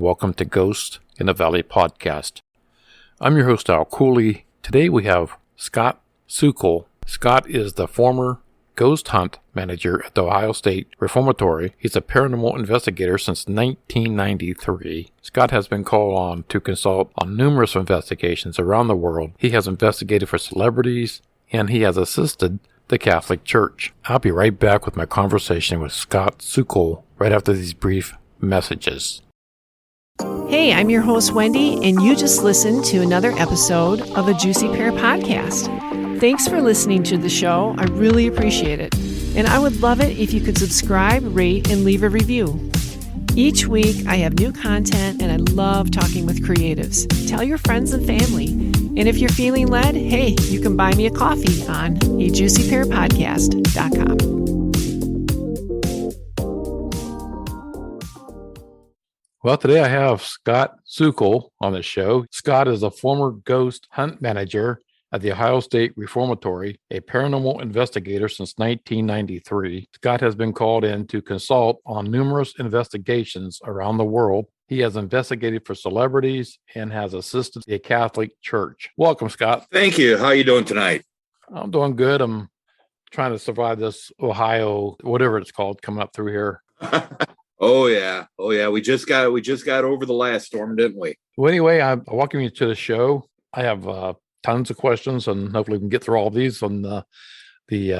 welcome to Ghost in the Valley podcast. I'm your host, Al Cooley. Today we have Scott Sukel. Scott is the former ghost hunt manager at the Ohio State Reformatory. He's a paranormal investigator since 1993. Scott has been called on to consult on numerous investigations around the world. He has investigated for celebrities, and he has assisted the Catholic Church. I'll be right back with my conversation with Scott Sukel right after these brief messages. Hey, I'm your host, Wendy, and you just listened to another episode of the Juicy Pear Podcast. Thanks for listening to the show. I really appreciate it. And I would love it if you could subscribe, rate, and leave a review. Each week, I have new content, and I love talking with creatives. Tell your friends and family. And if you're feeling led, hey, you can buy me a coffee on ajuicypearpodcast.com. Well, today I have Scott Sukel on the show. Scott is a former ghost hunt manager at the Ohio State Reformatory, a paranormal investigator since 1993. Scott has been called in to consult on numerous investigations around the world. He has investigated for celebrities and has assisted the Catholic Church. Welcome, Scott. Thank you. How are you doing tonight? I'm doing good. I'm trying to survive this Ohio, whatever it's called, coming up through here. Oh yeah. We just got over the last storm, didn't we? Well, anyway, I'm welcoming you to the show. I have tons of questions, and hopefully we can get through all of these on the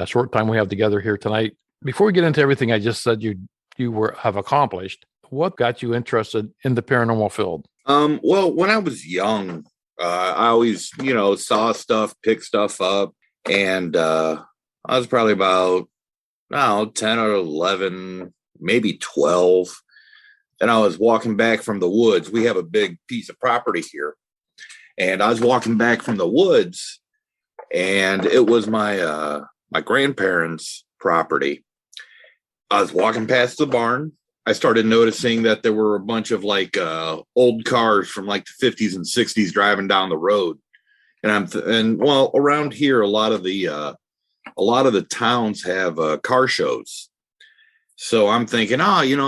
short time we have together here tonight. Before we get into everything I just said you have accomplished, what got you interested in the paranormal field? Well, when I was young, I always, saw stuff, picked stuff up, and I was probably about 10 or 11, maybe 12. And I was walking back from the woods. We have a big piece of property here. And I was walking back from the woods, and it was my grandparents' property. I was walking past the barn. I started noticing that there were a bunch of old cars from the 50s and 60s driving down the road. And around here, a lot of the towns have car shows. So I'm thinking,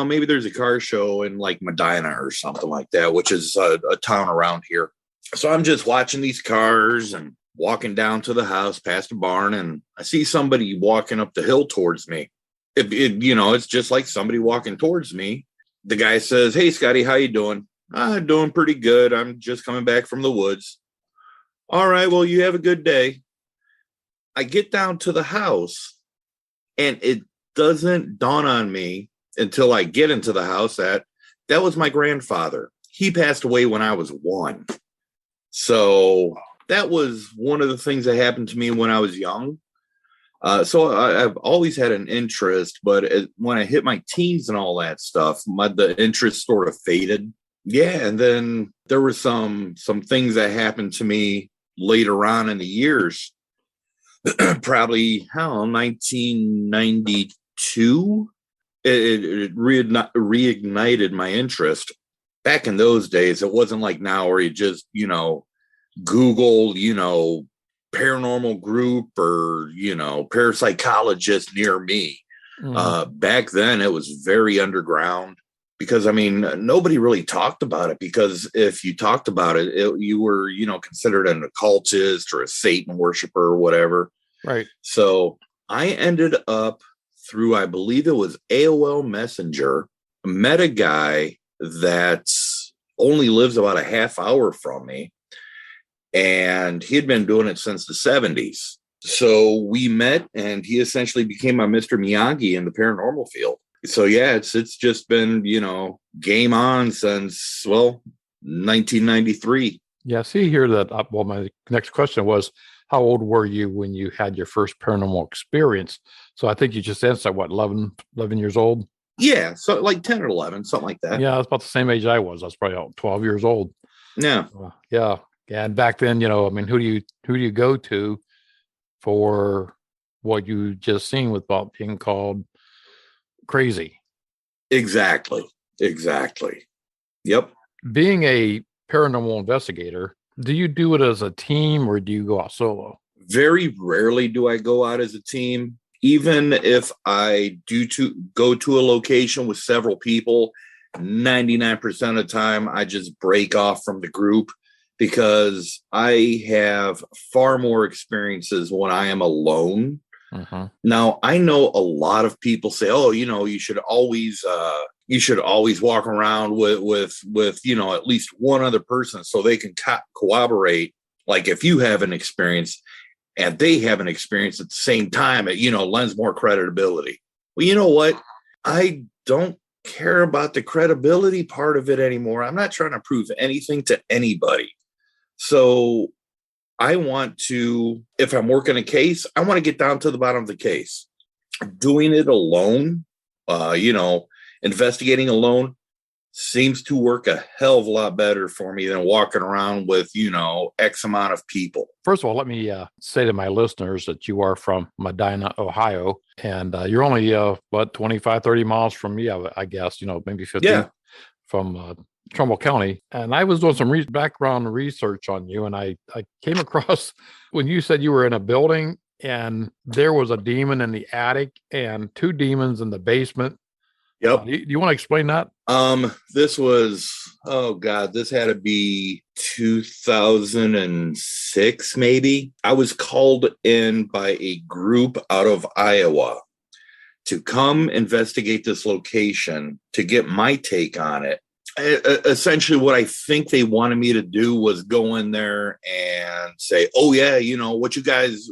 maybe there's a car show in Medina or something like that, which is a town around here. So I'm just watching these cars and walking down to the house past the barn, and I see somebody walking up the hill towards me. It's just like somebody walking towards me. The guy says, "Hey, Scotty, how you doing?" "I'm doing pretty good. I'm just coming back from the woods." "All right, well, you have a good day." I get down to the house, and it doesn't dawn on me until I get into the house that was my grandfather. He passed away when I was 1. So that was one of the things that happened to me when I was young. So I've always had an interest, but when I hit my teens and all that stuff, the interest sort of faded. Yeah, and then there were some things that happened to me later on in the years. Probably, 1992. It reignited my interest. Back in those days, it wasn't like now where you just, Google, paranormal group or, parapsychologist near me. Back then, it was very underground because, nobody really talked about it, because if you talked about it, you were, considered an occultist or a Satan worshiper or whatever. Right. So I ended up through, I believe it was AOL Messenger, met a guy that only lives about a half hour from me. And he had been doing it since the 70s. So we met, and he essentially became my Mr. Miyagi in the paranormal field. So yeah, it's just been, game on since, 1993. Yeah, see here that, my next question was, how old were you when you had your first paranormal experience? So I think you just answered, 11 years old? Yeah, so 10 or 11, something like that. Yeah, that's about the same age I was. I was probably 12 years old. Yeah. Yeah. And back then, who do you go to for what you just seen without being called crazy? Exactly. Yep. Being a paranormal investigator, do you do it as a team or do you go out solo? Very rarely do I go out as a team. Even if I go to a location with several people, 99% of the time, I just break off from the group because I have far more experiences when I am alone. Now, I know a lot of people say, oh, you should always walk around with at least one other person so they can corroborate. Like if you have an experience and they have an experience at the same time, it, lends more credibility. Well, you know what? I don't care about the credibility part of it anymore. I'm not trying to prove anything to anybody. So I want to, if I'm working a case, I want to get down to the bottom of the case. Doing it alone, investigating alone seems to work a hell of a lot better for me than walking around with, X amount of people. First of all, let me say to my listeners that you are from Medina, Ohio, and you're only, 25, 30 miles from me, I guess, maybe 50 from Trumbull County. And I was doing some background research on you, and I came across when you said you were in a building and there was a demon in the attic and 2 demons in the basement. Yep. Do you want to explain that? This was, this had to be 2006, maybe. I was called in by a group out of Iowa to come investigate this location to get my take on it. Essentially, what I think they wanted me to do was go in there and say, oh, yeah, what you guys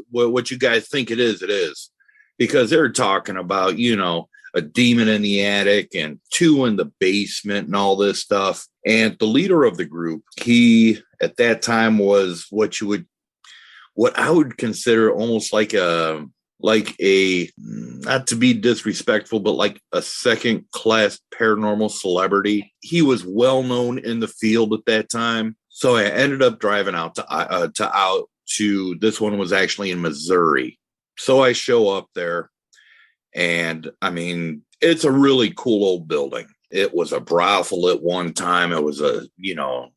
think it is. Because they're talking about, a demon in the attic and 2 in the basement and all this stuff. And the leader of the group, he at that time was what I would consider almost like a, not to be disrespectful, but like a second class paranormal celebrity. He was well known in the field at that time. So I ended up driving out to this one was actually in Missouri. So I show up there. And I mean, it's a really cool old building. It was a brothel at one time. It was a,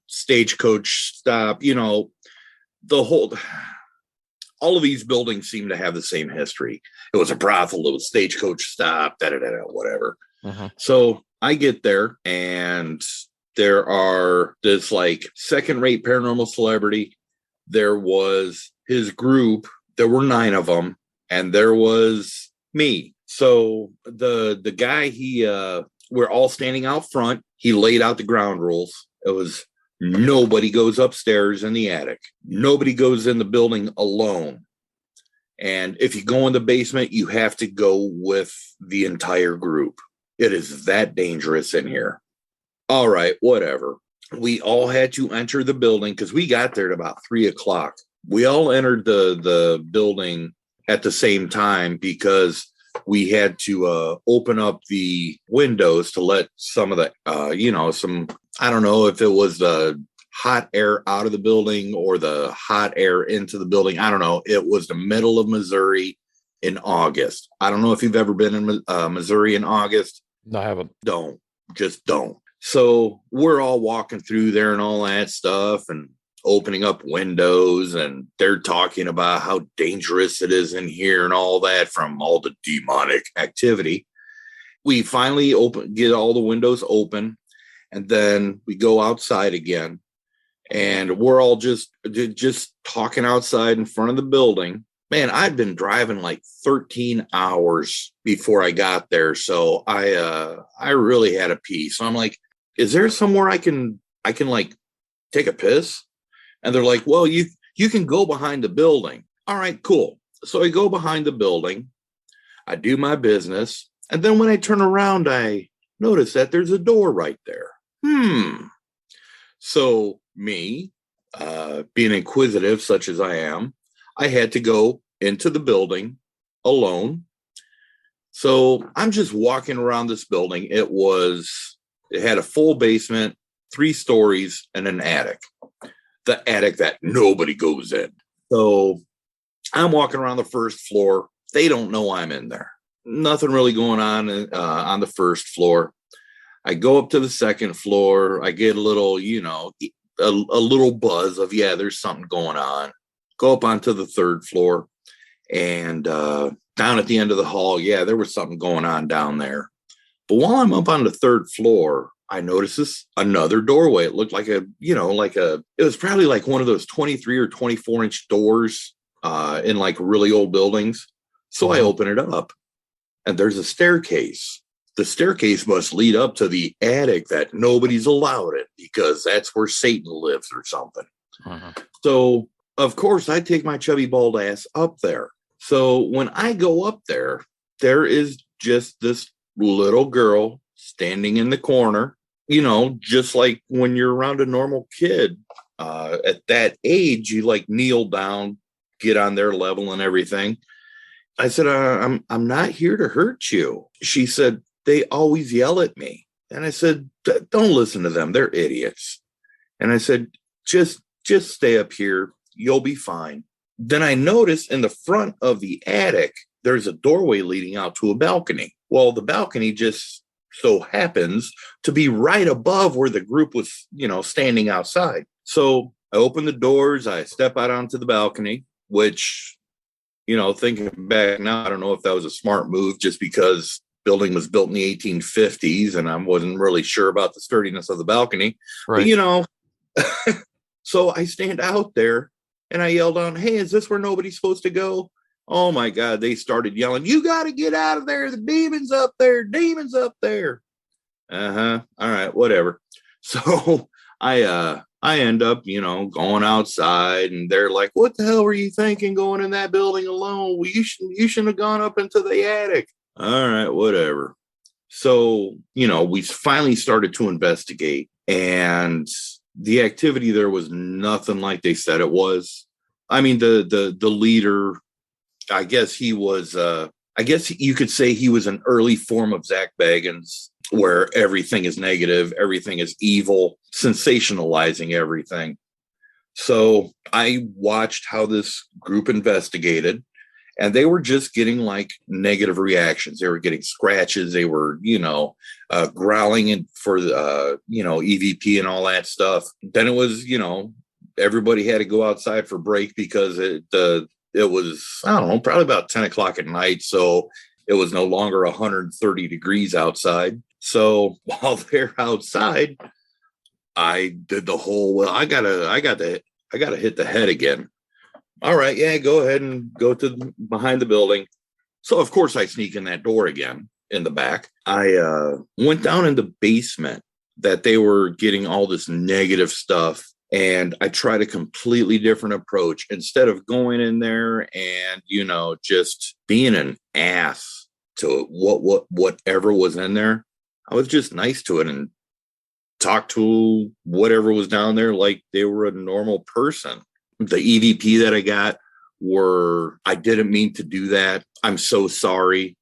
stagecoach stop, all of these buildings seem to have the same history. It was a brothel, it was stagecoach stop, whatever. So I get there and there are this like second-rate paranormal celebrity. There was his group. There were 9 of them. And there was me. So the guy, we're all standing out front. He laid out the ground rules. It was nobody goes upstairs in the attic. Nobody goes in the building alone. And if you go in the basement, you have to go with the entire group. It is that dangerous in here. All right, whatever. We all had to enter the building because we got there at about 3:00. We all entered the building at the same time because we had to open up the windows to let some of the, I don't know if it was the hot air out of the building or the hot air into the building. I don't know. It was the middle of Missouri in August. I don't know if you've ever been in Missouri in August. No, I haven't. Don't. So we're all walking through there and all that stuff and opening up windows, and they're talking about how dangerous it is in here and all that from all the demonic activity. We finally get all the windows open, and then we go outside again, and we're all just talking outside in front of the building. Man, I'd been driving like 13 hours before I got there, so I really had a pee. So I'm like, is there somewhere I can like take a piss? And they're like, well, you can go behind the building. All right, cool. So I go behind the building. I do my business. And then when I turn around, I notice that there's a door right there. So me, being inquisitive such as I am, I had to go into the building alone. So I'm just walking around this building. It had a full basement, 3 stories, and an attic. The attic that nobody goes in. So I'm walking around the first floor. They don't know I'm in there. Nothing really going on the first floor. I go up to the second floor. I get a little, a little buzz of, yeah, there's something going on. Go up onto the third floor, and down at the end of the hall, yeah, there was something going on down there. But while I'm up on the third floor, I noticed this another doorway. It looked like it was probably like one of those 23 or 24-inch doors in like really old buildings. So I open it up and there's a staircase. The staircase must lead up to the attic that nobody's allowed in because that's where Satan lives or something. So, of course, I take my chubby bald ass up there. So when I go up there, there is just this little girl standing in the corner, just like when you're around a normal kid. At that age, you like kneel down, get on their level and everything. I said, I'm not here to hurt you. She said, they always yell at me. And I said, don't listen to them. They're idiots. And I said, just stay up here. You'll be fine. Then I noticed in the front of the attic, there's a doorway leading out to a balcony. Well, the balcony just so happens to be right above where the group was, standing outside. So I open the doors. I step out onto the balcony, which, thinking back now, I don't know if that was a smart move just because building was built in the 1850s and I wasn't really sure about the sturdiness of the balcony. Right. But, so I stand out there and I yelled on, hey, is this where nobody's supposed to go? Oh my God. They started yelling, you got to get out of there. The demon's up there. Demon's up there. All right, whatever. So I end up, going outside and they're like, what the hell were you thinking going in that building alone? Well, you shouldn't have gone up into the attic. All right, whatever. So, we finally started to investigate and the activity there was nothing like they said it was. I mean, the leader, I guess he was, I guess you could say he was an early form of Zach Bagans, where everything is negative, everything is evil, sensationalizing everything. So I watched how this group investigated, and they were just getting like negative reactions. They were getting scratches. They were, growling for EVP and all that stuff. Then it was, everybody had to go outside for break because it was, I don't know, probably about 10 o'clock at night. So it was no longer 130 degrees outside. So while they're outside, I did the whole, well, I gotta hit the head again. All right. Yeah. Go ahead and go to behind the building. So of course I sneak in that door again in the back. I went down in the basement that they were getting all this negative stuff. And I tried a completely different approach. Instead of going in there and, just being an ass to whatever was in there, I was just nice to it and talked to whatever was down there like they were a normal person. The EVP that I got I didn't mean to do that. I'm so sorry.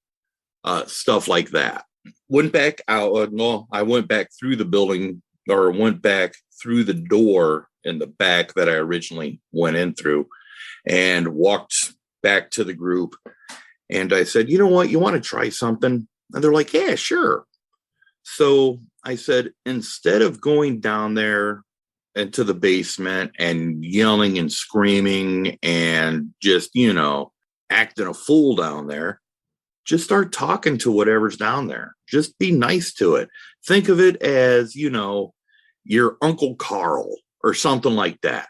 Stuff like that. Went back out. I went back through the building or went back through the door in the back that I originally went in through and walked back to the group. And I said, you know what? You want to try something? And they're like, yeah, sure. So I said, instead of going down there into the basement and yelling and screaming and just, acting a fool down there, just start talking to whatever's down there. Just be nice to it. Think of it as, your Uncle Carl or something like that.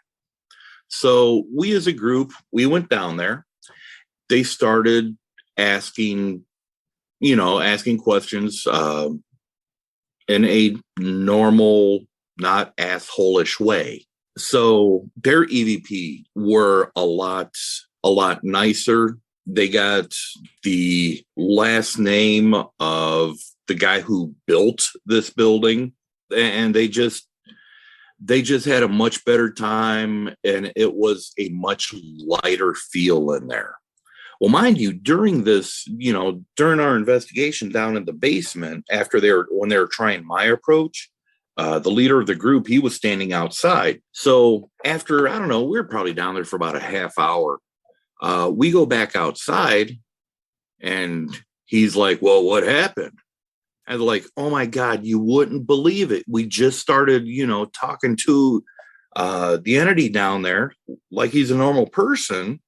So we as a group, we went down there. They started asking questions in a normal, not asshole-ish way. So their EVP were a lot nicer. They got the last name of the guy who built this building, and they just had a much better time, and it was a much lighter feel in there. Well, mind you, during our investigation down in the basement, when they were trying my approach, the leader of the group, he was standing outside. So after, I don't know, we were probably down there for about a half hour. We go back outside and he's like, well, what happened? And they're like, oh my God, you wouldn't believe it. We just started, talking to the entity down there like he's a normal person.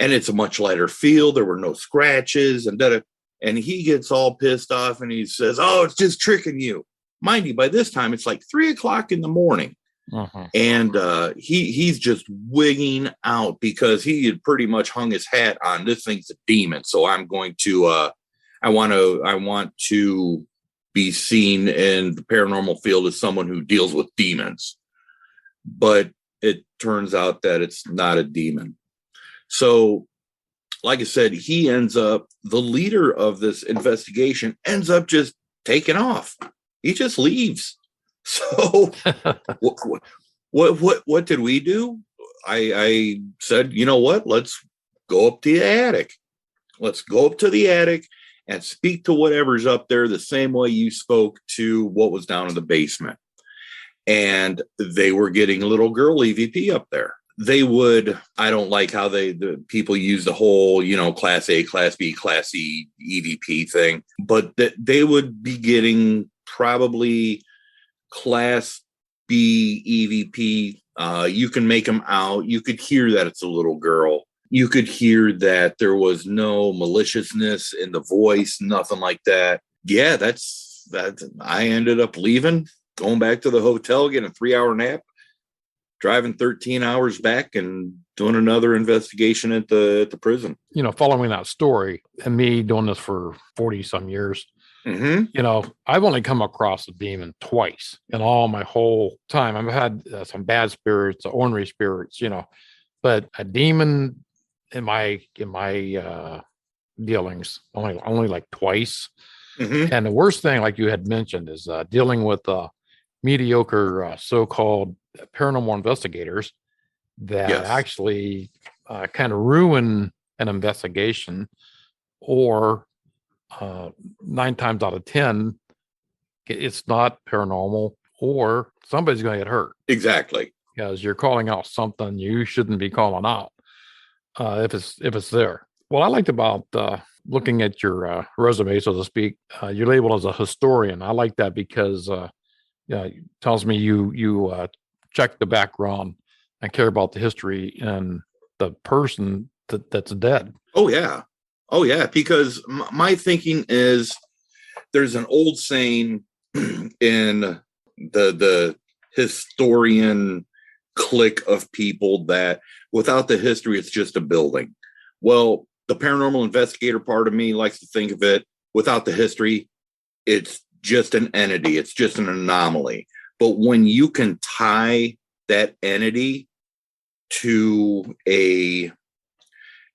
And it's a much lighter feel. There were no scratches and he gets all pissed off and he says, oh, it's just tricking you. mind you, by this time it's like 3:00 in the morning. And he's just wigging out because he had pretty much hung his hat on this thing's a demon. So I'm going to I want to be seen in the paranormal field as someone who deals with demons. But it turns out that it's not a demon. So, like I said, the leader of this investigation ends up just taking off. He just leaves. So what did we do? I said, you know what? Let's go up to the attic. Let's go up to the attic and speak to whatever's up there the same way you spoke to what was down in the basement. And they were getting a little girl EVP up there. I don't like how the people use the whole, class A, class B, class C EVP thing, but they would be getting probably class B EVP. You can make them out. You could hear that it's a little girl. You could hear that there was no maliciousness in the voice, nothing like that. Yeah, that's that. I ended up leaving, going back to the hotel, getting a 3-hour nap, driving 13 hours back and doing another investigation at the prison. Following that story and me doing this for 40 some years, I've only come across a demon twice in all my whole time. I've had some bad spirits, ornery spirits, but a demon in my dealings only like twice. And the worst thing, like you had mentioned, is dealing with mediocre so-called paranormal investigators that actually kind of ruin an investigation, or 9 times out of 10, it's not paranormal, or somebody's going to get hurt. Exactly. Because you're calling out something you shouldn't be calling out if it's there. What I liked about looking at your resume, so to speak, you're labeled as a historian. I like that because it tells me you check the background and care about the history and the person that's dead. Oh yeah, because my thinking is there's an old saying in the historian clique of people that without the history, it's just a building. Well, the paranormal investigator part of me likes to think of it without the history, it's just an entity. It's just an anomaly. But when you can tie that entity to an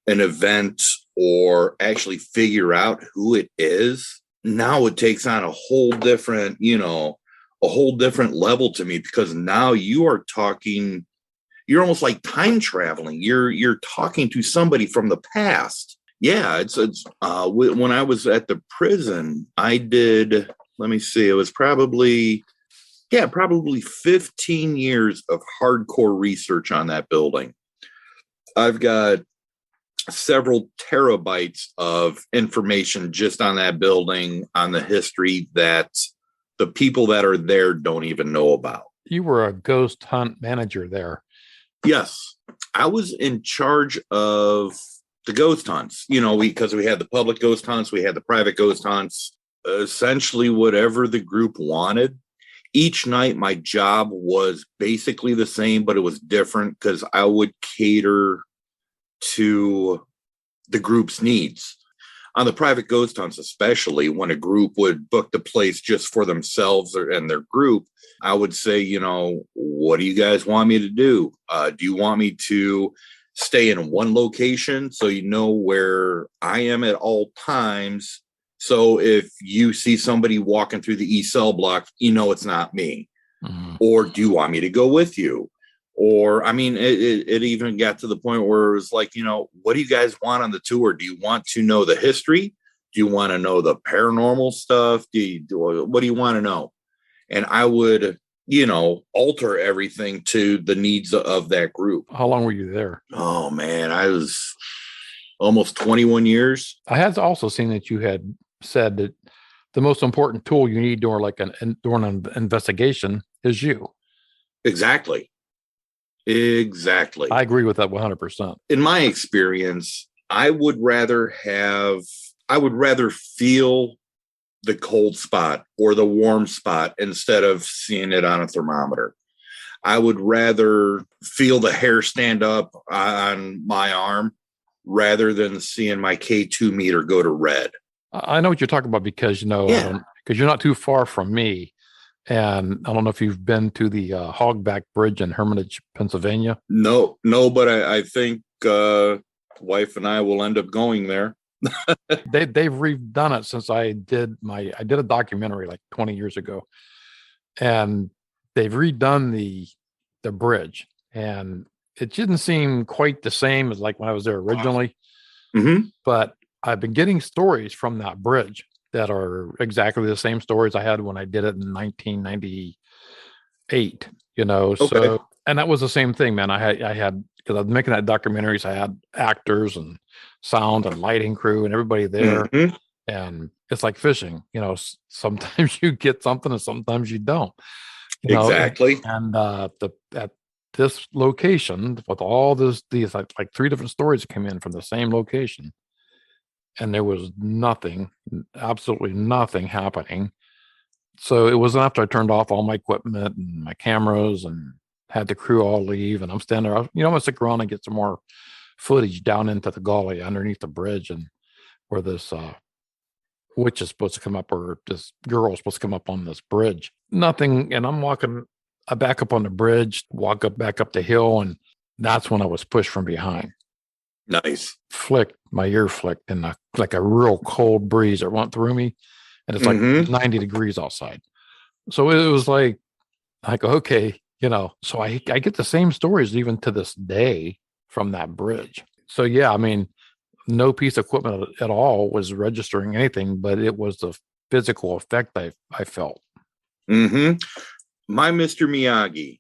event or actually figure out who it is, now it takes on a whole different, level to me, because now you're almost like time traveling. You're talking to somebody from the past. Yeah, it's when I was at the prison, I did, let me see, it was probably 15 years of hardcore research on that building. I've got several terabytes of information just on that building, on the history that the people that are there don't even know about. You were a ghost hunt manager there. Yes, I was in charge of the ghost hunts, because we had the public ghost hunts, we had the private ghost hunts, essentially whatever the group wanted. Each night, my job was basically the same, but it was different because I would cater to the group's needs. On the private ghost hunts, especially when a group would book the place just for themselves and their group, I would say, what do you guys want me to do? Do you want me to stay in one location so you know where I am at all times? So if you see somebody walking through the East Cell block, it's not me. Mm-hmm. Or do you want me to go with you? Or, it even got to the point where it was like, what do you guys want on the tour? Do you want to know the history? Do you want to know the paranormal stuff? What do you want to know? And I would, alter everything to the needs of that group. How long were you there? Oh, man, I was almost 21 years. I had also seen that you had said that the most important tool you need during an investigation is you. Exactly. I agree with that 100%. In my experience, I would rather feel the cold spot or the warm spot instead of seeing it on a thermometer. I would rather feel the hair stand up on my arm rather than seeing my K2 meter go to red. I know what you're talking about because, because you're not too far from me. And I don't know if you've been to the Hogback Bridge in Hermitage, Pennsylvania. No, but I think wife and I will end up going there. They've redone it since I did a documentary like 20 years ago, and they've redone the bridge, and it didn't seem quite the same as like when I was there originally. Mm-hmm. But I've been getting stories from that bridge that are exactly the same stories I had when I did it in 1998. Okay. So, and that was the same thing, man. I had because I was making that documentary, so I had actors and sound and lighting crew and everybody there. Mm-hmm. And it's like fishing, sometimes you get something and sometimes you don't. Exactly. And at this location with all these like three different stories that came in from the same location, and there was nothing, absolutely nothing happening. So it was after I turned off all my equipment and my cameras and had the crew all leave, and I'm standing there, I'm gonna stick around and get some more footage down into the gully underneath the bridge, and where this witch is supposed to come up, or this girl is supposed to come up on this bridge. Nothing. And I'm walking back up on the bridge, back up the hill, and that's when I was pushed from behind. Nice. My ear flicked, and like a real cold breeze that went through me, and it's like 90 degrees outside. So it was like okay, so I get the same stories even to this day from that bridge. So yeah, I mean, no piece of equipment at all was registering anything, but it was the physical effect I felt. Mm-hmm. My Mr. Miyagi,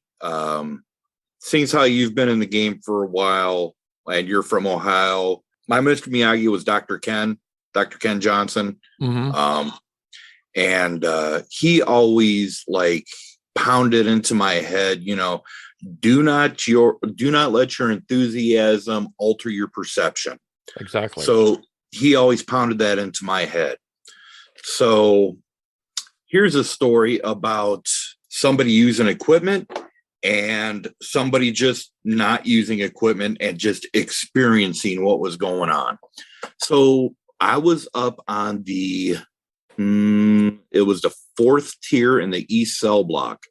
seeing how you've been in the game for a while and you're from Ohio, my Mr. Miyagi was Dr. Ken Johnson. Mm-hmm. And he always like pounded into my head, do not let your enthusiasm alter your perception. Exactly. So he always pounded that into my head. So here's a story about somebody using equipment and somebody just not using equipment and just experiencing what was going on. So I was up on it was the 4th tier in the East Cell block.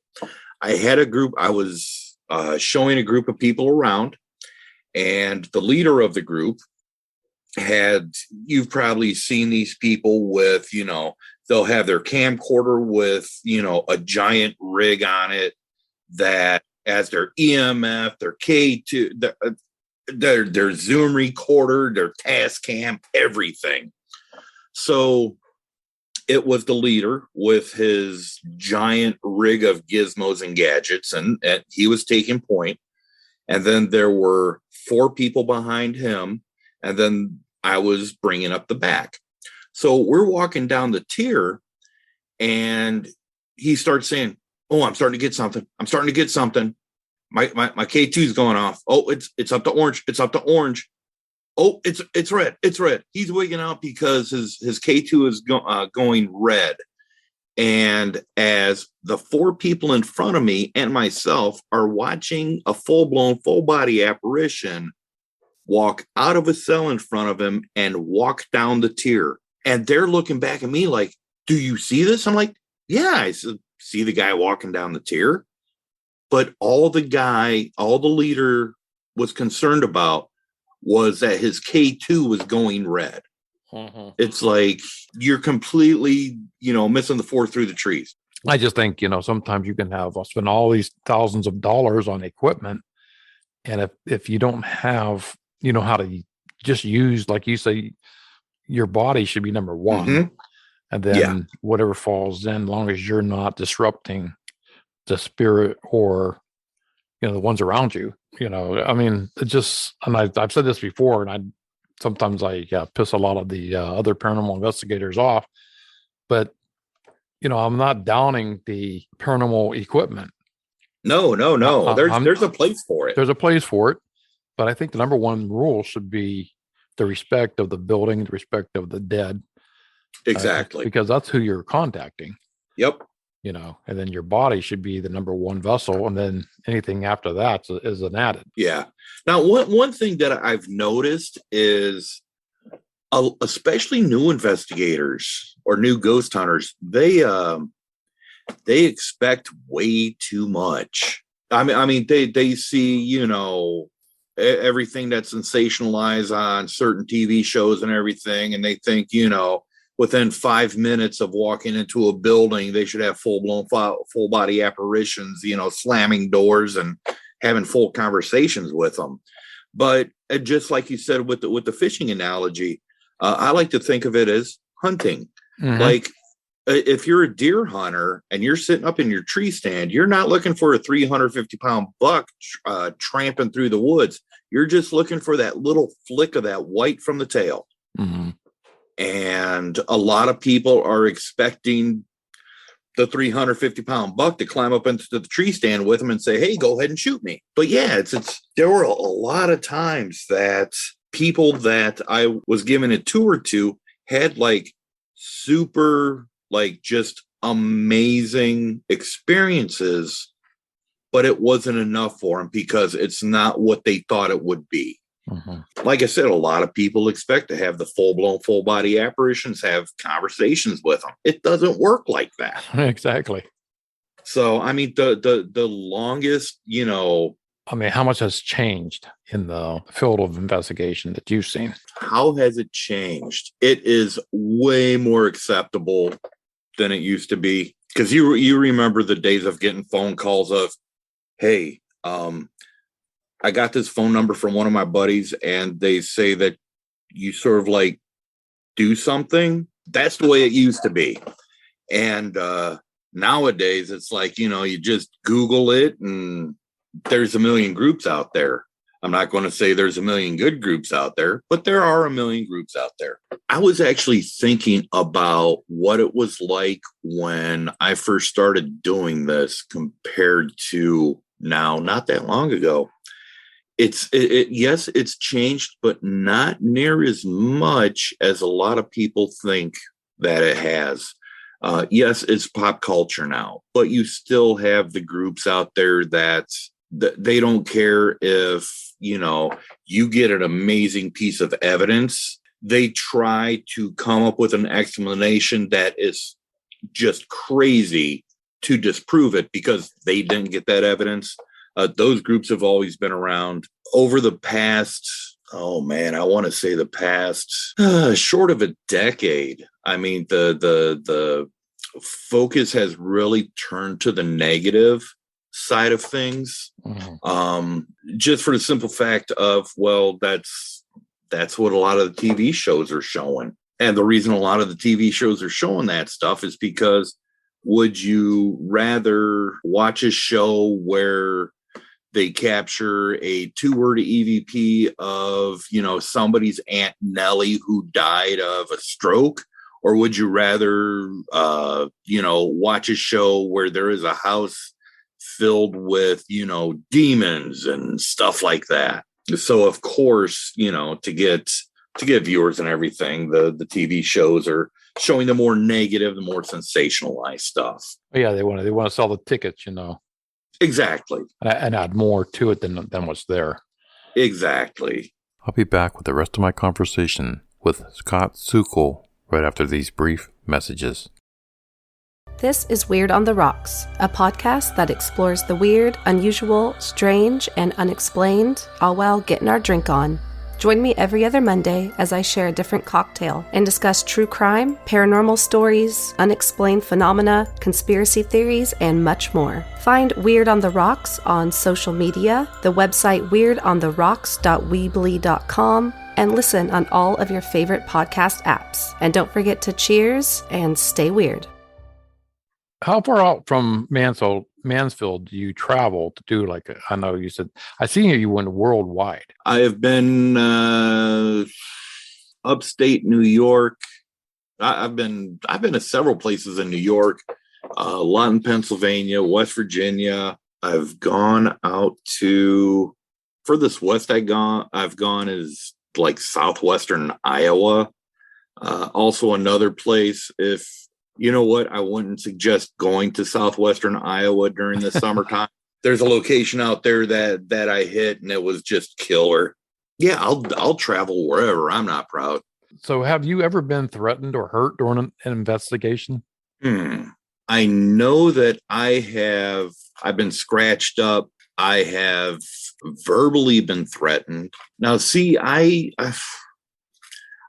I had a group, I was showing a group of people around, and the leader of the group you've probably seen these people with, they'll have their camcorder with, a giant rig on it that as their EMF, their K2, their Zoom recorder, their task cam, everything. So it was the leader with his giant rig of gizmos and gadgets, and he was taking point. And then there were 4 people behind him, and then I was bringing up the back. So we're walking down the tier, and he starts saying, "Oh, I'm starting to get something. I'm starting to get something. My K2 is going off. Oh, it's up to orange. It's up to orange. Oh, it's red. It's red." He's wigging out because his K2 is going red. And as the 4 people in front of me and myself are watching a full-blown, full-body apparition walk out of a cell in front of him and walk down the tier. And they're looking back at me like, "Do you see this?" I'm like, "Yeah, I see the guy walking down the tier." But all the leader was concerned about was that his K2 was going red. Mm-hmm. It's like you're completely, missing the forest through the trees. I just think, sometimes you can spend all these thousands of dollars on equipment, and if you don't have, how to just use, like you say, your body should be number one. Mm-hmm. And then whatever falls in, as long as you're not disrupting the spirit or, the ones around you, I mean, it just, and I've said this before, and sometimes I piss a lot of the other paranormal investigators off, but, I'm not downing the paranormal equipment. No. There's a place for it. There's a place for it. But I think the number one rule should be the respect of the building, the respect of the dead. Exactly. Because that's who you're contacting. Yep. And then your body should be the number one vessel, and then anything after that is an added. Yeah. Now, one thing that I've noticed is, especially new investigators or new ghost hunters, they expect way too much. I mean, they see, everything that's sensationalized on certain TV shows and everything, and they think, within 5 minutes of walking into a building, they should have full-blown full body apparitions, slamming doors and having full conversations with them. But just like you said with the fishing analogy, I like to think of it as hunting. Mm-hmm. Like, if you're a deer hunter and you're sitting up in your tree stand, you're not looking for a 350-pound buck tramping through the woods. You're just looking for that little flick of that white from the tail. Mm-hmm. And a lot of people are expecting the 350-pound buck to climb up into the tree stand with them and say, hey, go ahead and shoot me. But yeah, there were a lot of times that people that I was given a tour to had like super, like just amazing experiences, but it wasn't enough for them because it's not what they thought it would be. Mm-hmm. Like I said, a lot of people expect to have the full-blown, full-body apparitions, have conversations with them. It doesn't work like that. Exactly. So, I mean, the longest, how much has changed in the field of investigation that you've seen? How has it changed? It is way more acceptable than it used to be. Because you remember the days of getting phone calls of, hey, I got this phone number from one of my buddies, and they say that you sort of like do something. That's the way it used to be. And nowadays, it's like, you just Google it, and there's a million groups out there. I'm not going to say there's a million good groups out there, but there are a million groups out there. I was actually thinking about what it was like when I first started doing this compared to now, not that long ago. Yes, it's changed, but not near as much as a lot of people think that it has. Yes, it's pop culture now, but you still have the groups out there that they don't care if, you get an amazing piece of evidence. They try to come up with an explanation that is just crazy to disprove it because they didn't get that evidence. Those groups have always been around over the past, I want to say the past short of a decade. I mean, the focus has really turned to the negative side of things. Mm-hmm. Just for the simple fact of, that's what a lot of the TV shows are showing. And the reason a lot of the TV shows are showing that stuff is because would you rather watch a show where they capture a 2-word EVP of, somebody's Aunt Nellie who died of a stroke? Or would you rather, watch a show where there is a house filled with, demons and stuff like that? So, of course, to get viewers and everything, the TV shows are showing the more negative, the more sensationalized stuff. Yeah, they want to sell the tickets, Exactly. And add more to it than what's there. Exactly. I'll be back with the rest of my conversation with Scott Sukel right after these brief messages. This is Weird on the Rocks, a podcast that explores the weird, unusual, strange, and unexplained, all while getting our drink on. Join me every other Monday as I share a different cocktail and discuss true crime, paranormal stories, unexplained phenomena, conspiracy theories, and much more. Find Weird on the Rocks on social media, the website weirdontherocks.weebly.com, and listen on all of your favorite podcast apps. And don't forget to cheers and stay weird. How far out from Mansfield do you travel to do, I know you said, I see you went worldwide. I have been upstate New York. I've been to several places in New York, a lot in Pennsylvania, West Virginia. I've gone out to, furthest west I've gone is like southwestern Iowa. Also another place, if you know what, I wouldn't suggest going to southwestern Iowa during the summertime. There's a location out there that I hit and it was just killer. Yeah, I'll travel wherever. I'm not proud. So have you ever been threatened or hurt during an investigation? I know that I've been scratched up. I have verbally been threatened. Now, see, out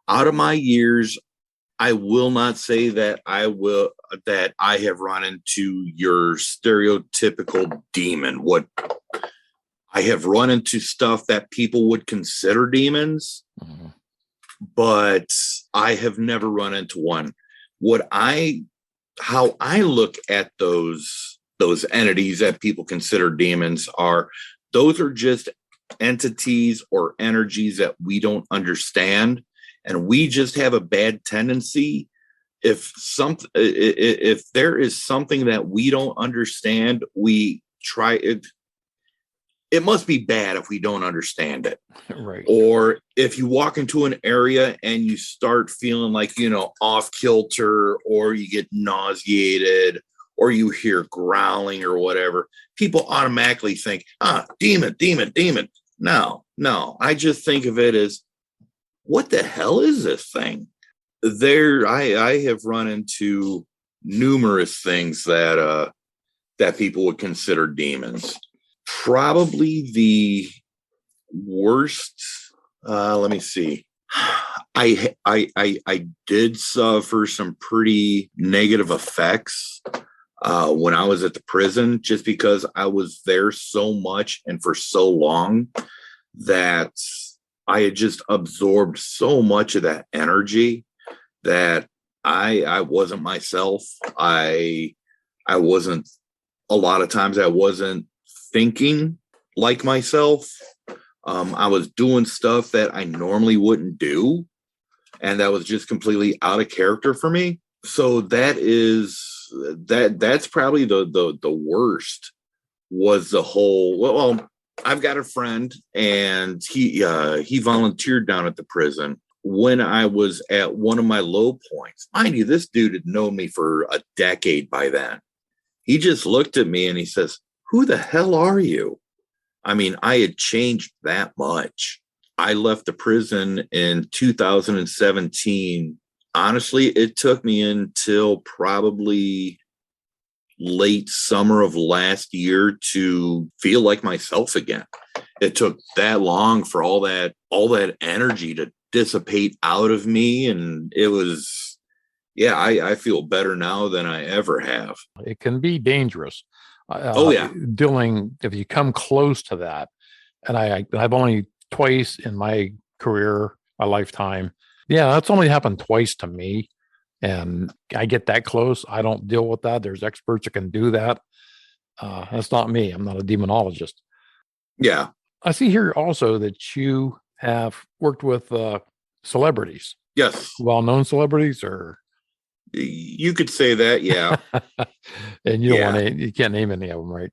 of my years, I will not say that I have run into your stereotypical demon. What I have run into stuff that people would consider demons, but I have never run into one. How I look at those entities that people consider demons those are just entities or energies that we don't understand. And we just have a bad tendency. If there is something that we don't understand, we try it. It must be bad if we don't understand it. Right. Or if you walk into an area and you start feeling like, off kilter, or you get nauseated, or you hear growling or whatever, people automatically think, demon, demon, demon. No. I just think of it as, what the hell is this thing? I have run into numerous things that people would consider demons. Probably the worst. Let me see. I did suffer some pretty negative effects when I was at the prison, just because I was there so much and for so long that I had just absorbed so much of that energy that I wasn't myself. I wasn't, a lot of times I wasn't thinking like myself. I was doing stuff that I normally wouldn't do, and that was just completely out of character for me. So that's probably the worst, was the whole, well, I've got a friend, and he volunteered down at the prison when I was at one of my low points. Mind you, this dude had known me for a decade by then. He just looked at me and he says, "Who the hell are you?" I mean, I had changed that much. I left the prison in 2017. Honestly, it took me until probably late summer of last year to feel like myself again. It took that long for all that energy to dissipate out of me, and it was, I feel better now than I ever have. It can be dangerous. If you come close to that, and I've only twice in my career, my lifetime, that's only happened twice to me. And I get that close. I don't deal with that. There's experts that can do that. That's not me. I'm not a demonologist. Yeah. I see here also that you have worked with celebrities. Yes. Well-known celebrities, or you could say that, yeah. And you can't name any of them, right?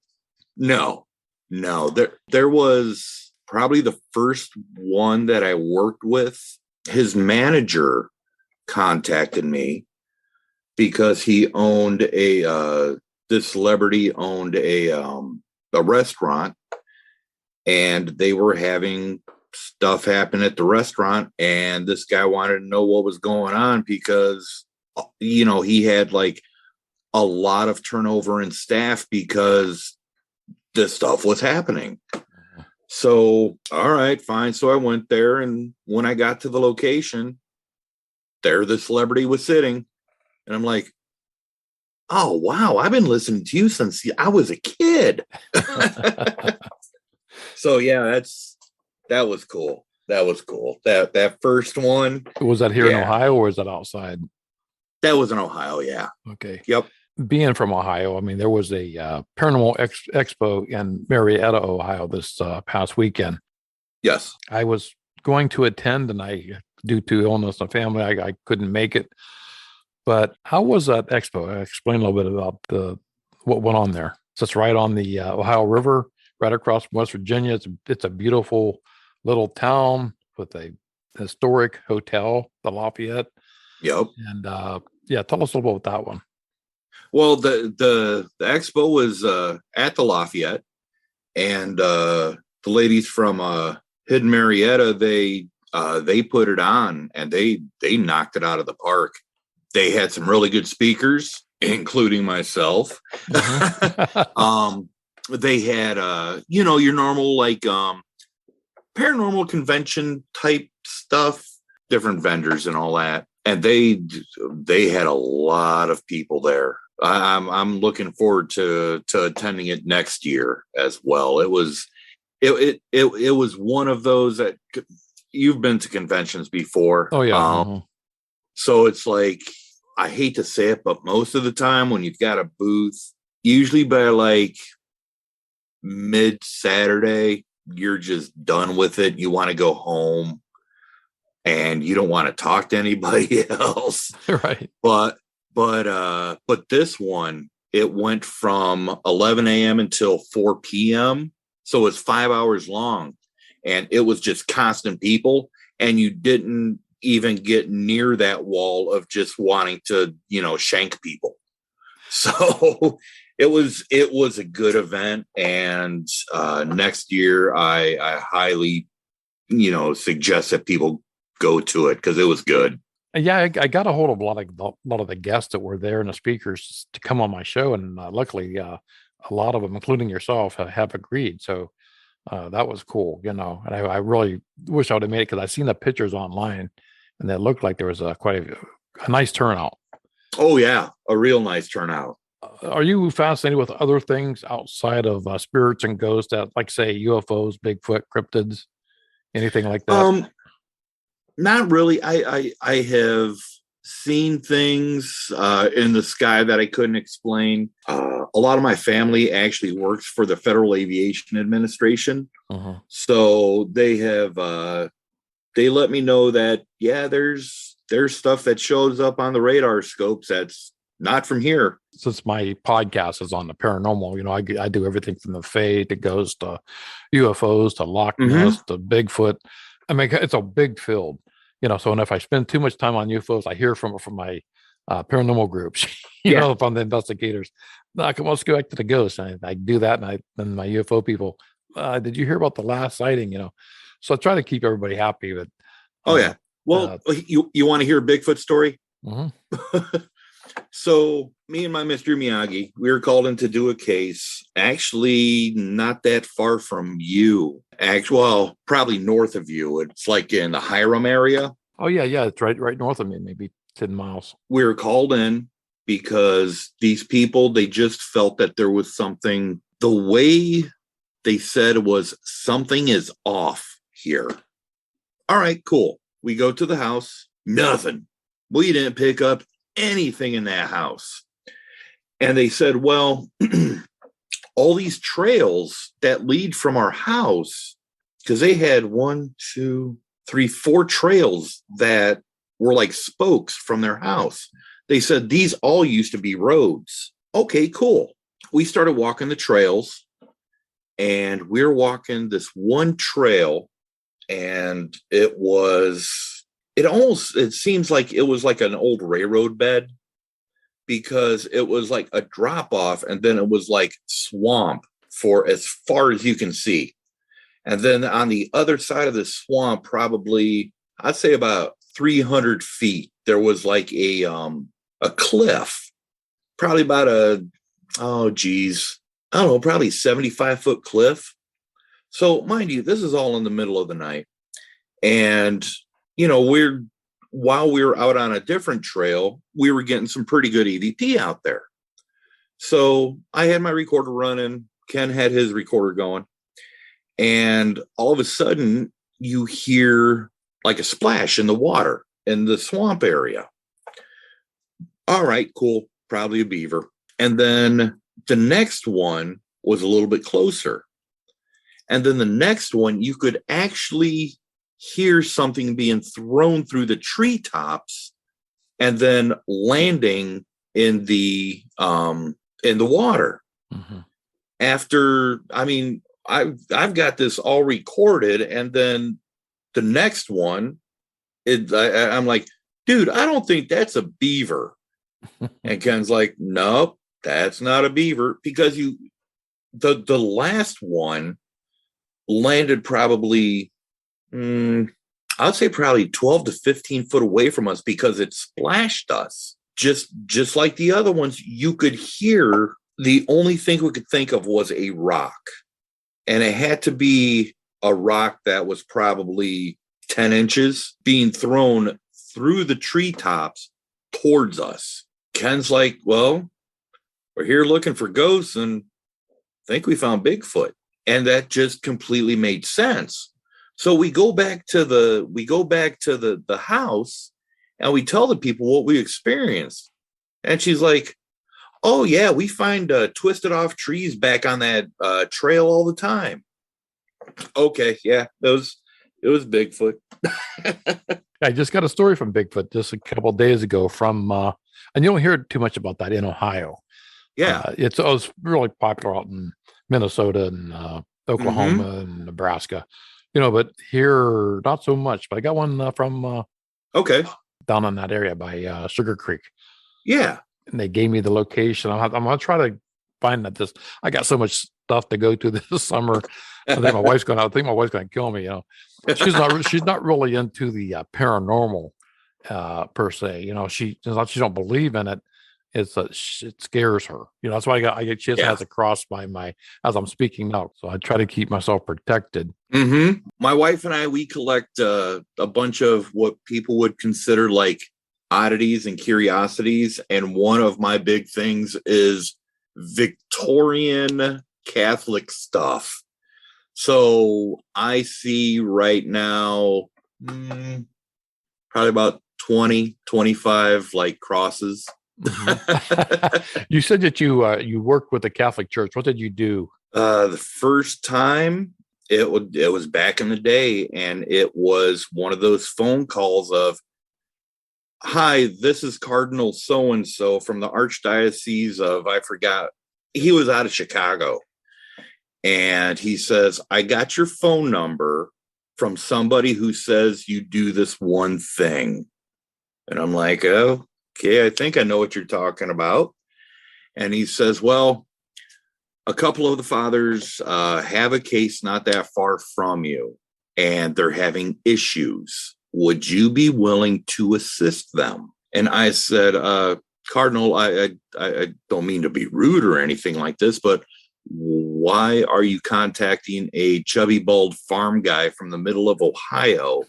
No. There was probably the first one that I worked with. His manager contacted me because this celebrity owned a restaurant, and they were having stuff happen at the restaurant, and this guy wanted to know what was going on because he had like a lot of turnover in staff because this stuff was happening. So, all right, fine. So I went there, and when I got to the location, there the celebrity was sitting, and I'm like, oh, wow, I've been listening to you since I was a kid. So, that was cool. That first one. Was that here in Ohio, or is that outside? That was in Ohio, yeah. Okay. Yep. Being from Ohio, I mean, there was a Paranormal Expo in Marietta, Ohio this past weekend. Yes. I was going to attend, and due to illness and family, I couldn't make it. But how was that expo? Explain a little bit about what went on there. So it's right on the Ohio River, right across from West Virginia. It's a beautiful little town with a historic hotel, the Lafayette. Yep. And yeah, tell us a little about that one. Well, the expo was at the Lafayette, and the ladies from Hidden Marietta, they put it on, and they knocked it out of the park. They had some really good speakers, including myself. Mm-hmm. They had your normal like paranormal convention type stuff, different vendors and all that, and they had a lot of people there. I'm looking forward to attending it next year as well. It was one of those that you've been to conventions before. Oh yeah. Mm-hmm. So it's like, I hate to say it, but most of the time when you've got a booth, usually by like mid-Saturday, you're just done with it. You want to go home and you don't want to talk to anybody else. Right. But this one, it went from 11 a.m. until 4 p.m. So it's 5 hours long, and it was just constant people, and you didn't even get near that wall of just wanting to, shank people. So it was a good event. And next year I highly, suggest that people go to it, because it was good. Yeah, I got a hold of a lot of the guests that were there and the speakers to come on my show, and luckily, a lot of them, including yourself, have agreed. So that was cool, And I really wish I would have made it, because I've seen the pictures online, and it looked like there was quite a nice turnout. Oh yeah, a real nice turnout. Are you fascinated with other things outside of spirits and ghosts, that, like, say, UFOs, Bigfoot, cryptids, anything like that? Not really. I have seen things in the sky that I couldn't explain. A lot of my family actually works for the Federal Aviation Administration. Uh-huh. So they have they let me know that, yeah, there's stuff that shows up on the radar scopes that's not from here. Since my podcast is on the paranormal, I do everything from the Fae to ghosts to UFOs to Loch Ness to Bigfoot. I mean, it's a big field, so, and if I spend too much time on UFOs, I hear from my paranormal groups, from the investigators. No, come on, let's go back to the ghosts. And I do that. And my UFO people, did you hear about the last sighting? So I try to keep everybody happy. But oh yeah. Well, you want to hear a Bigfoot story? Mm-hmm. So me and my Mr. Miyagi, we were called in to do a case, actually not that far from you. Well, probably north of you. It's like in the Hiram area. Oh yeah. It's right north of me, maybe 10 miles. We were called in because these people, they just felt that there was something. The way they said was, something is off here. All right, cool. We go to the house. Nothing. We didn't pick up anything in that house. And they said, well, all these trails that lead from our house, because they had 1, 2, 3, 4 trails that were like spokes from their house. They said these all used to be roads. Okay, cool. We started walking the trails, and we're walking this one trail, and it seems like it was like an old railroad bed, because it was like a drop off, and then it was like swamp for as far as you can see. And then on the other side of the swamp, probably, I'd say about 300 feet, there was like a cliff, probably about probably 75-foot cliff. So mind you, this is all in the middle of the night. And, while we were out on a different trail, we were getting some pretty good EVP out there. So I had my recorder running. Ken had his recorder going. And all of a sudden, you hear like a splash in the water in the swamp area. All right, cool. Probably a beaver. And then the next one was a little bit closer. And then the next one, you could actually hear something being thrown through the treetops and then landing in the water. Mm-hmm. After, I've got this all recorded, and then the next one, I'm like, dude, I don't think that's a beaver. And Ken's like, nope, that's not a beaver, because the last one landed probably, I'd say probably 12 to 15 foot away from us, because it splashed us. Just like the other ones, you could hear, the only thing we could think of was a rock. And it had to be a rock that was probably 10 inches being thrown through the treetops towards us. Ken's like, well, we're here looking for ghosts and I think we found Bigfoot. And that just completely made sense. So we go back to the house and we tell the people what we experienced. And she's like, oh yeah, we find twisted off trees back on that trail all the time. Okay, yeah, it was Bigfoot. I just got a story from Bigfoot just a couple of days ago from, and you don't hear too much about that in Ohio. Yeah, it was really popular out in Minnesota and Oklahoma and Nebraska, but here not so much. But I got one from down in that area by Sugar Creek. Yeah, and they gave me the location. I'm gonna try to find that. I got so much stuff to go to this summer. I think my wife's gonna kill me. She's not really into the paranormal per se. She don't believe in it. It scares her. That's why she has a cross by as I'm speaking now. So I try to keep myself protected. Mm-hmm. My wife and I, we collect a bunch of what people would consider like oddities and curiosities. And one of my big things is Victorian Catholic stuff. So I see right now probably about 20, 25 like crosses. You said that you worked with the Catholic Church. What did you do? The first time it was back in the day, and it was one of those phone calls of, hi, this is Cardinal so-and-so from the Archdiocese of, I forgot, he was out of Chicago. And he says, I got your phone number from somebody who says you do this one thing. And I'm like, oh, okay, I think I know what you're talking about. And he says, well, a couple of the fathers have a case not that far from you, and they're having issues. Would you be willing to assist them? And I said, Cardinal, I don't mean to be rude or anything like this, but why are you contacting a chubby, bald farm guy from the middle of Ohio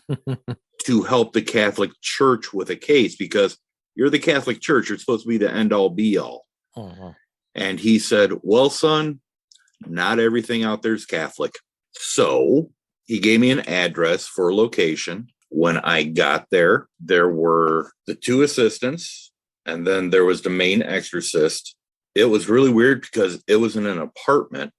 to help the Catholic Church with a case? Because you're the Catholic Church. You're supposed to be the end all be all. Uh-huh. And he said, well, son, not everything out there is Catholic. So he gave me an address for a location. When I got there, there were the two assistants, and then there was the main exorcist. It was really weird because it was in an apartment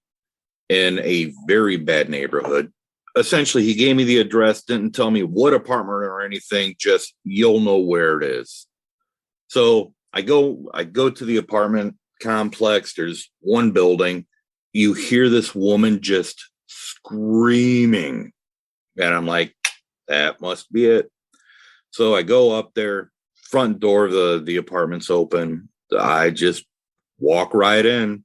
in a very bad neighborhood. Essentially, he gave me the address, didn't tell me what apartment or anything, just you'll know where it is. So I go to the apartment complex. There's one building. You hear this woman just screaming. And I'm like, that must be it. So I go up there, front door of the apartment's open. I just walk right in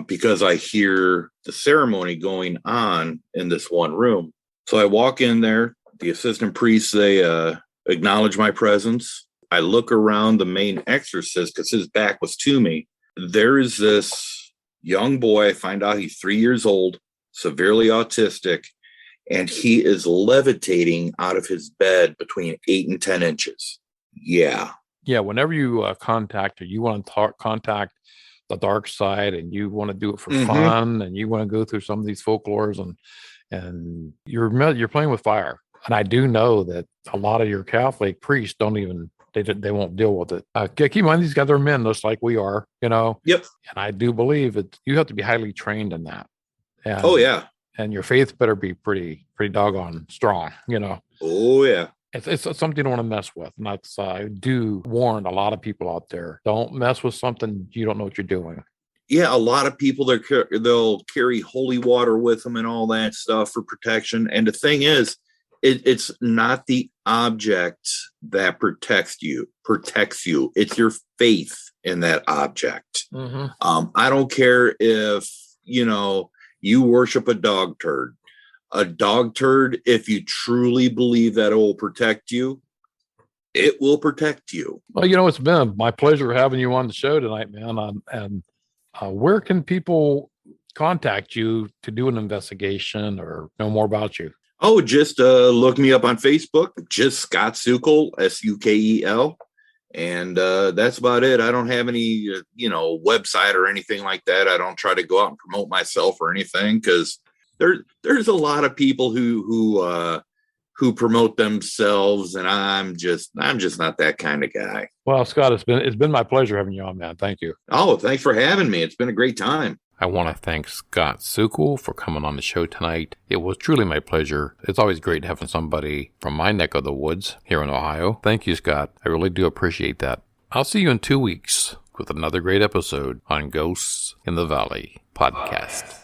because I hear the ceremony going on in this one room. So I walk in there. The assistant priests, they acknowledge my presence. I look around the main exorcist because his back was to me. There is this young boy. I find out he's 3 years old, severely autistic, and he is levitating out of his bed between 8 and 10 inches. Yeah. Yeah. Whenever you contact, or you want to contact the dark side, and you want to do it for fun, and you want to go through some of these folklores, and you're playing with fire. And I do know that a lot of your Catholic priests they won't deal with it. Keep in mind, these guys are men, just like we are, Yep. And I do believe that you have to be highly trained in that. And, oh yeah. And your faith better be pretty doggone strong, Oh yeah. It's something you don't want to mess with. And that's, I do warn a lot of people out there, don't mess with something you don't know what you're doing. Yeah, a lot of people, they'll carry holy water with them and all that stuff for protection. And the thing is, it's not the object that protects you. It's your faith in that object. Mm-hmm. I don't care if, you worship a dog turd. A dog turd, if you truly believe that it will protect you, it will protect you. Well, it's been my pleasure having you on the show tonight, man. And where can people contact you to do an investigation or know more about you? Oh, just look me up on Facebook, just Scott Sukel, Sukel. And that's about it. I don't have any, website or anything like that. I don't try to go out and promote myself or anything, because there's a lot of people who promote themselves, and I'm just not that kind of guy. Well, Scott, it's been my pleasure having you on, man. Thank you. Oh, thanks for having me. It's been a great time. I want to thank Scott Sukel for coming on the show tonight. It was truly my pleasure. It's always great having somebody from my neck of the woods here in Ohio. Thank you, Scott. I really do appreciate that. I'll see you in 2 weeks with another great episode on Ghosts in the Valley podcast.